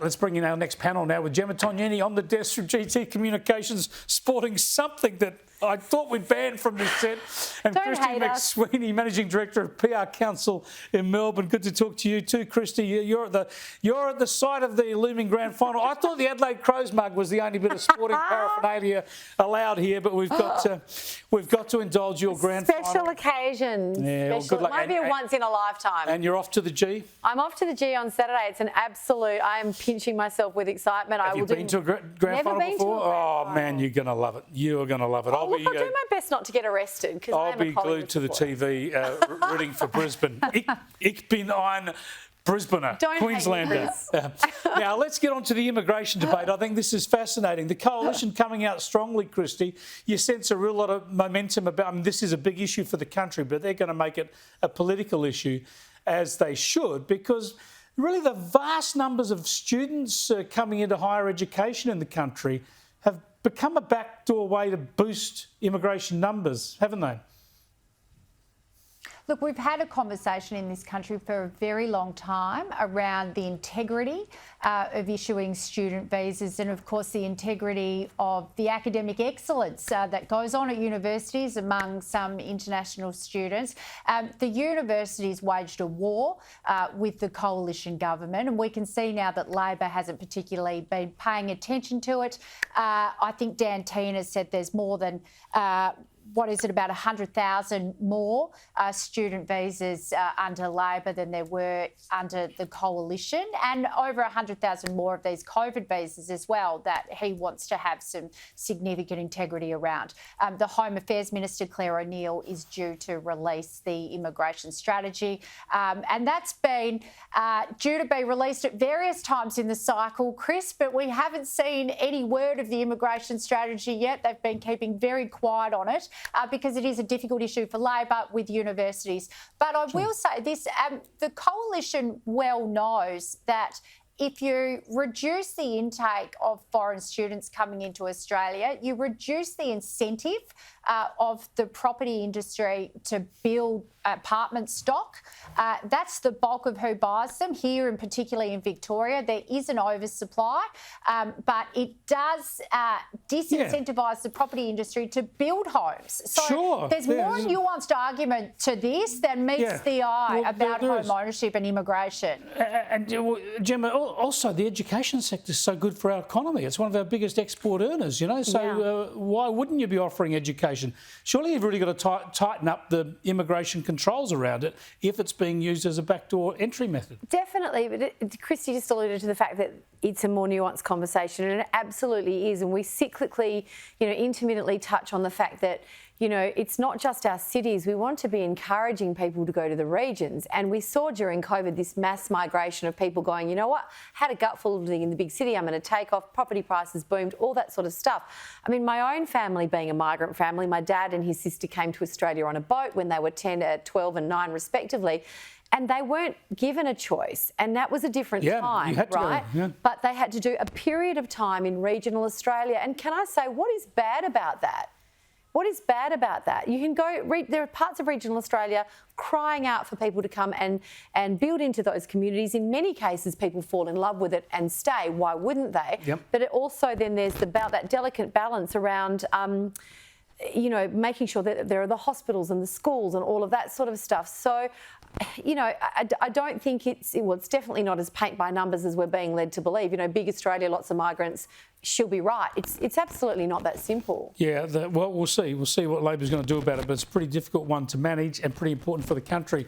Let's bring in our next panel now with Gemma Tognini on the desk from GT Communications, sporting something that I thought we'd ban from this set. And Kristy McSweeney, Managing Director of PR Counsel in Melbourne. Good to talk to you too, Kristy. You're at the site of the looming grand final. I thought the Adelaide Crows mug was the only bit of sporting paraphernalia allowed here, but we've got to indulge your grand final. Special occasion. Yeah, well, good luck. It might be a once in a lifetime. And you're off to the G? I'm off to the G on Saturday. It's an absolute. I am pinching myself with excitement. Have you been to a grand final before? Oh man, you're going to love it. You are going to love it. I'll do my best not to get arrested. I'll be glued to the TV rooting for Brisbane. Ich bin ein Brisbaner, Queenslander. Now, let's get on to the immigration debate. I think this is fascinating. The coalition coming out strongly, Kristy. You sense a real lot of momentum about this is a big issue for the country, but they're going to make it a political issue, as they should, because really the vast numbers of students coming into higher education in the country have become a backdoor way to boost immigration numbers, haven't they? Look, we've had a conversation in this country for a very long time around the integrity of issuing student visas and, of course, the integrity of the academic excellence that goes on at universities among some international students. The universities waged a war with the coalition government, and we can see now that Labor hasn't particularly been paying attention to it. I think Dan Tina said there's more than about 100,000 more student visas under Labor than there were under the coalition, and over 100,000 more of these COVID visas as well that he wants to have some significant integrity around. The Home Affairs Minister, Clare is due to release the immigration strategy, and that's been due to be released at various times in the cycle, Chris, but we haven't seen any word of the immigration strategy yet. They've been keeping very quiet on it. Because it is a difficult issue for Labor with universities. But I will say this, the coalition well knows that if you reduce the intake of foreign students coming into Australia, you reduce the incentive of the property industry to build apartment stock. That's the bulk of who buys them here, and particularly in Victoria. There is an oversupply, but it does disincentivise the property industry to build homes. So there's more nuanced argument to this than meets the eye about home ownership and immigration. And Gemma, also the education sector is so good for our economy. It's one of our biggest export earners, so why wouldn't you be offering education? Surely you've really got to tighten up the immigration controls around it if it's being used as a backdoor entry method. Definitely, but Kristy just alluded to the fact that it's a more nuanced conversation, and it absolutely is. And we cyclically, intermittently touch on the fact that, it's not just our cities. We want to be encouraging people to go to the regions. And we saw during COVID this mass migration of people going, you know what, had a gutful of living in the big city, I'm going to take off, property prices boomed, all that sort of stuff. I mean, my own family being a migrant family, my dad and his sister came to Australia on a boat when they were 10, 12 and 9 respectively. And they weren't given a choice, and that was a different time, right? But they had to do a period of time in regional Australia. And can I say, what is bad about that? What is bad about that? You can go, there are parts of regional Australia crying out for people to come and build into those communities. In many cases, people fall in love with it and stay. Why wouldn't they? But it also then there's that delicate balance around making sure that there are the hospitals and the schools and all of that sort of stuff. So, I don't think it's definitely not as paint by numbers as we're being led to believe. Big Australia, lots of migrants, she'll be right. It's absolutely not that simple. Yeah, we'll see. We'll see what Labor's going to do about it, but it's a pretty difficult one to manage and pretty important for the country.